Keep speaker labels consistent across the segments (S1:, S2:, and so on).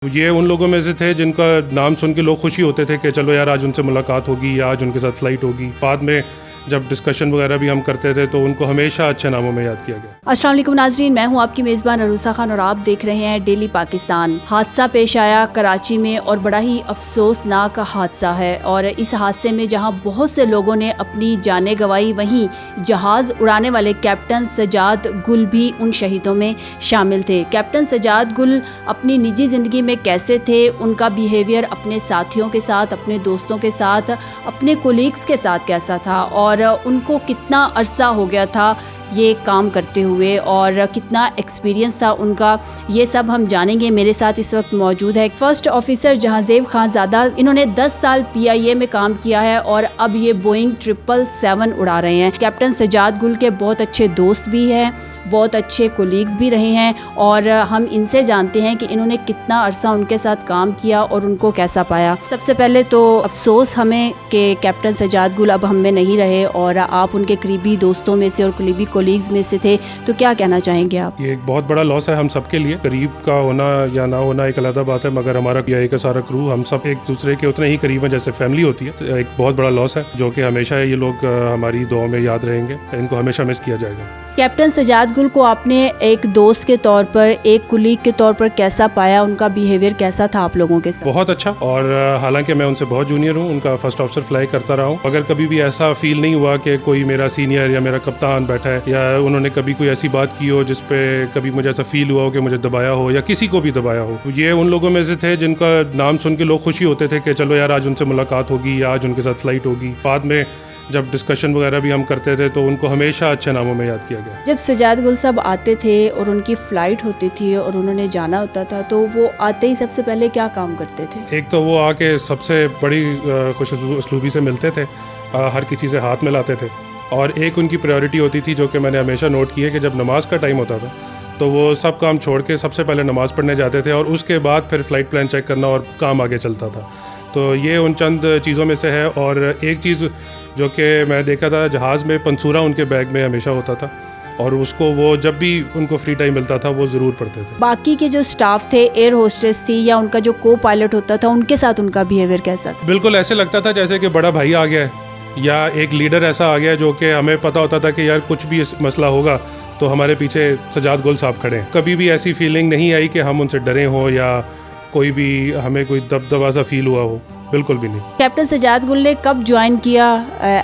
S1: ये उन लोगों में से थे जिनका नाम सुन के लोग खुशी होते थे कि चलो यार आज उनसे मुलाकात होगी या आज उनके साथ फ़्लाइट होगी। बाद में जब डिस्कशन वगैरह भी हम करते थे तो उनको हमेशा अच्छे नामों में याद किया गया।
S2: अस्सलाम वालेकुम नाज़रीन, मैं हूं आपकी मेज़बान अरूसा खान और आप देख रहे हैं डेली पाकिस्तान। हादसा पेश आया कराची में और बड़ा ही अफसोसनाक हादसा है। और इस हादसे में जहां बहुत से लोगों ने अपनी जानें गंवाई, वहीं जहाज़ उड़ाने वाले कैप्टन सजाद गुल भी उन शहीदों में शामिल थे। कैप्टन सजाद गुल अपनी निजी ज़िंदगी में कैसे थे, उनका बिहेवियर अपने साथियों के साथ, अपने दोस्तों के साथ, अपने कोलीग्स के साथ कैसा था और उनको कितना अरसा हो गया था ये काम करते हुए और कितना एक्सपीरियंस था उनका, ये सब हम जानेंगे। मेरे साथ इस वक्त मौजूद है फर्स्ट ऑफिसर जहांज़ेब खानज़ादा। इन्होंने 10 साल PIA में काम किया है और अब ये बोइंग 777 उड़ा रहे हैं। कैप्टन सजाद गुल के बहुत अच्छे दोस्त भी हैं, बहुत अच्छे कोलीग्स भी रहे हैं और हम इनसे जानते हैं कि इन्होंने कितना अरसा उनके साथ काम किया और उनको कैसा पाया। सबसे पहले तो अफसोस हमें कि कैप्टन सजाद गुल अब हम में नहीं रहे और आप उनके करीबी दोस्तों में से और करीबी कोलीग्स में से थे, तो क्या कहना चाहेंगे आप?
S1: ये एक बहुत बड़ा लॉस है हम सब के लिए। करीब का होना या ना होना एक अलग बात है, मगर हमारा PIA का सारा क्रू हम सब एक दूसरे के उतने ही करीब हैं जैसे फैमिली होती है। तो एक बहुत बड़ा लॉस है जो कि हमेशा ये लोग हमारी दुआओं में याद रहेंगे। इनको हमेशा मिस किया जाएगा।
S2: कैप्टन सजाद गुल को आपने एक दोस्त के तौर पर, एक कुलीग के तौर पर कैसा पाया? उनका बिहेवियर कैसा था आप लोगों के साथ?
S1: बहुत अच्छा। और हालांकि मैं उनसे बहुत जूनियर हूँ, उनका फर्स्ट ऑफिसर फ्लाई करता रहा हूँ, अगर कभी भी ऐसा फील नहीं हुआ कि कोई मेरा सीनियर या मेरा कप्तान बैठा है या उन्होंने कभी कोई ऐसी बात की हो जिस पे कभी मुझे ऐसा फील हुआ हो कि मुझे दबाया हो या किसी को भी दबाया हो। ये उन लोगों में से थे जिनका नाम सुन के लोग खुशी होते थे कि चलो यार आज उनसे मुलाकात होगी या आज उनके साथ फ़्लाइट होगी। बाद में जब डिस्कशन वगैरह भी हम करते थे तो उनको हमेशा अच्छे नामों में याद किया गया।
S2: जब सजाद गुल साहब आते थे और उनकी फ़्लाइट होती थी और उन्होंने जाना होता था, तो वो आते ही सबसे पहले क्या काम करते थे?
S1: एक तो वो आके सबसे बड़ी खुश उसलूबी से मिलते थे, हर किसी से हाथ मिलाते थे। और एक उनकी प्रायोरिटी होती थी जो कि मैंने हमेशा नोट की है कि जब नमाज का टाइम होता था तो वो सब काम छोड़ के सबसे पहले नमाज़ पढ़ने जाते थे और उसके बाद फिर फ़्लाइट प्लान चेक करना और काम आगे चलता था। तो ये उन चंद चीज़ों में से है। और एक चीज़ जो कि मैं देखा था, जहाज़ में पंसूरा उनके बैग में हमेशा होता था और उसको वो जब भी उनको फ्री टाइम मिलता था वो ज़रूर पढ़ते थे।
S2: बाकी के जो स्टाफ थे, एयर होस्टेस थी या उनका जो को पायलट होता था, उनके साथ उनका बिहेवियर कैसा था?
S1: बिल्कुल ऐसे लगता था जैसे कि बड़ा भाई आ गया है या एक लीडर ऐसा आ गया जो कि हमें पता होता था कि यार कुछ भी मसला होगा तो हमारे पीछे सजाद गुल साहब खड़े हैं। कभी भी ऐसी फीलिंग नहीं आई कि हम उनसे डरे हों या कोई भी हमें कोई दबदबा सा फील हुआ हो, बिल्कुल भी नहीं।
S2: कैप्टन सजाद गुल ने कब ज्वाइन किया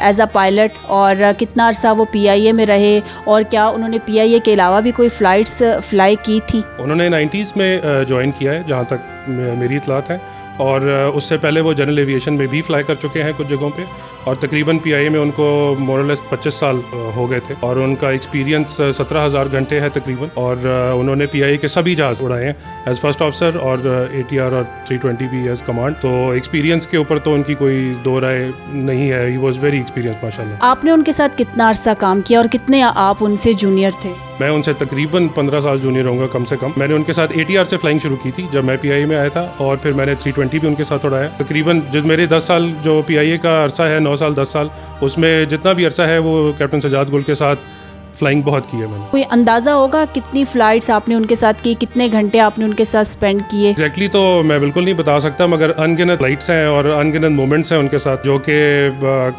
S2: एज अ पायलट और कितना अरसा वो PIA में रहे और क्या उन्होंने PIA के अलावा भी कोई फ़्लाइट्स फ्लाई की थी?
S1: उन्होंने 90s में ज्वाइन किया है जहाँ तक मेरी इतलात है, और उससे पहले वो जनरल एविएशन में भी फ्लाई कर चुके हैं कुछ जगहों पे और तकरीबन PIA में उनको मोरलेस 25 साल हो गए थे और उनका एक्सपीरियंस 17,000 घंटे है तकरीबन। और उन्होंने PIA के सभी जहाज़ उड़ाए हैं एज़ फर्स्ट ऑफिसर और ATR और 320 भी एज़ कमांड। तो एक्सपीरियंस के ऊपर तो उनकी कोई दो राय नहीं है। ही वॉज वेरी एक्सपीरियंस माशाल्लाह।
S2: आपने उनके साथ कितना अरसा काम किया और कितने आप उनसे जूनियर थे?
S1: मैं उनसे तकरीबन 15 साल जूनियर होऊंगा कम से कम। मैंने उनके साथ ATR से फ्लाइंग शुरू की थी जब मैं PIA में आया था और फिर मैंने 320 भी उनके साथ उड़ाया। तकरीबन जो मेरे 10 साल जो PIA का अरसा है, 9 साल 10 साल, उसमें जितना भी अरसा है वो कैप्टन सजाद गुल के साथ फ्लाइंग बहुत की है मैंने।
S2: कोई अंदाज़ा होगा कितनी फ़्लाइट्स आपने उनके साथ की, कितने घंटे आपने उनके साथ स्पेंड किए?
S1: एग्जैक्टली तो मैं बिल्कुल नहीं बता सकता, मगर अनगिनत फ्लाइट्स हैं और अनगिनत मोमेंट्स हैं उनके साथ जो कि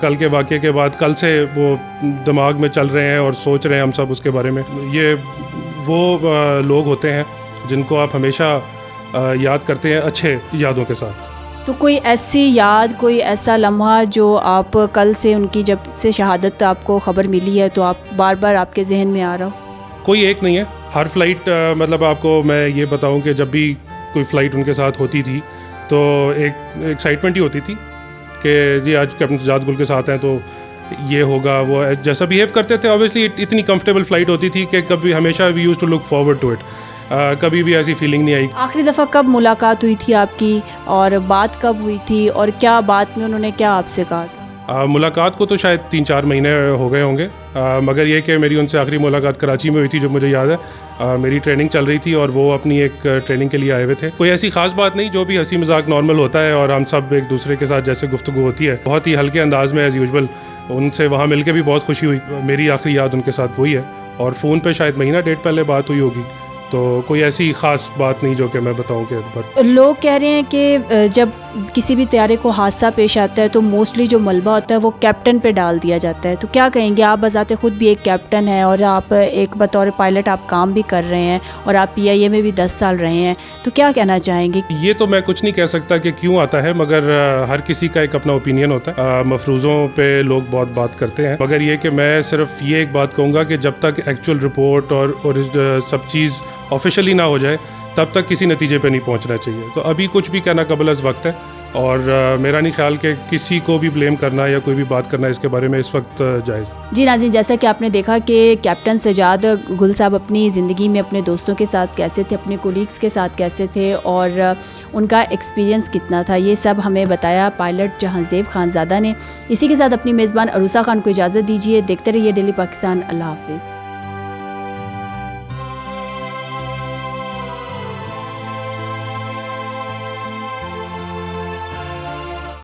S1: कल के वाक़े के बाद कल से वो दिमाग में चल रहे हैं और सोच रहे हैं हम सब उसके बारे में। ये वो लोग होते हैं जिनको आप हमेशा याद करते हैं अच्छे यादों के साथ।
S2: तो कोई ऐसी याद, कोई ऐसा लम्हा जो आप कल से, उनकी जब से शहादत आपको ख़बर मिली है तो आप बार बार आपके जहन में आ रहा हो?
S1: कोई एक नहीं है, हर फ्लाइट मतलब आपको मैं ये बताऊं कि जब भी कोई फ़्लाइट उनके साथ होती थी तो एक एक्साइटमेंट ही होती थी कि जी आज कैप्टन सजाद गुल के साथ हैं तो ये होगा। वो जैसा बिहेव करते थे ऑब्वियसली इतनी कंफर्टेबल फ़्लाइट होती थी कि कभी हमेशा we use to look forward to it. कभी भी ऐसी फीलिंग नहीं आई।
S2: आखिरी दफ़ा कब मुलाकात हुई थी आपकी और बात कब हुई थी और क्या बात में उन्होंने क्या आपसे कहा था?
S1: मुलाकात को तो शायद 3-4 महीने हो गए होंगे, मगर ये कि मेरी उनसे आखिरी मुलाकात कराची में हुई थी जो मुझे याद है। मेरी ट्रेनिंग चल रही थी और वो अपनी एक ट्रेनिंग के लिए आए हुए थे। कोई ऐसी ख़ास बात नहीं, जो भी हंसी मजाक नॉर्मल होता है और हम सब एक दूसरे के साथ जैसे गुफ्तगू होती है बहुत ही हल्के अंदाज में एज़ यूजुअल। उनसे वहाँ मिल के भी बहुत खुशी हुई। मेरी आखिरी याद उनके साथ वही है और फ़ोन पे शायद महीना डेढ़ पहले बात हुई होगी तो कोई ऐसी ख़ास बात नहीं जो कि मैं बताऊं कि बट
S2: लोग कह रहे हैं कि जब किसी भी तैयारे को हादसा पेश आता है तो मोस्टली जो मलबा होता है वो कैप्टन पे डाल दिया जाता है, तो क्या कहेंगे आप? बजाते खुद भी एक कैप्टन है और आप एक बतौर पायलट आप काम भी कर रहे हैं और आप PIA में भी 10 साल रहे हैं, तो क्या कहना चाहेंगे?
S1: ये तो मैं कुछ नहीं कह सकता कि क्यों आता है, मगर हर किसी का एक अपना ओपिनियन होता है। मफरूज़ों पे लोग बहुत बात करते हैं, मगर ये कि मैं सिर्फ ये एक बात कहूँगा कि जब तक एक्चुअल रिपोर्ट और सब चीज़ ऑफिशियली ना हो जाए तब तक किसी नतीजे पे नहीं पहुंचना चाहिए। तो अभी कुछ भी कहना कबल अज़ वक्त है और मेरा नहीं ख्याल कि किसी को भी ब्लेम करना या कोई भी बात करना इसके बारे में इस वक्त जायज़।
S2: जी नाज़रीन, जैसा कि आपने देखा कि कैप्टन सजाद गुल साहब अपनी ज़िंदगी में अपने दोस्तों के साथ कैसे थे, अपने कोलीग्स के साथ कैसे थे और उनका एक्सपीरियंस कितना था, ये सब हमें बताया पायलट जहांज़ेब खानज़ादा ने। इसी के साथ अपनी मेज़बान अरूसा खान को इजाज़त दीजिए। देखते रहिए डेली पाकिस्तान। अल्लाह हाफ़िज़।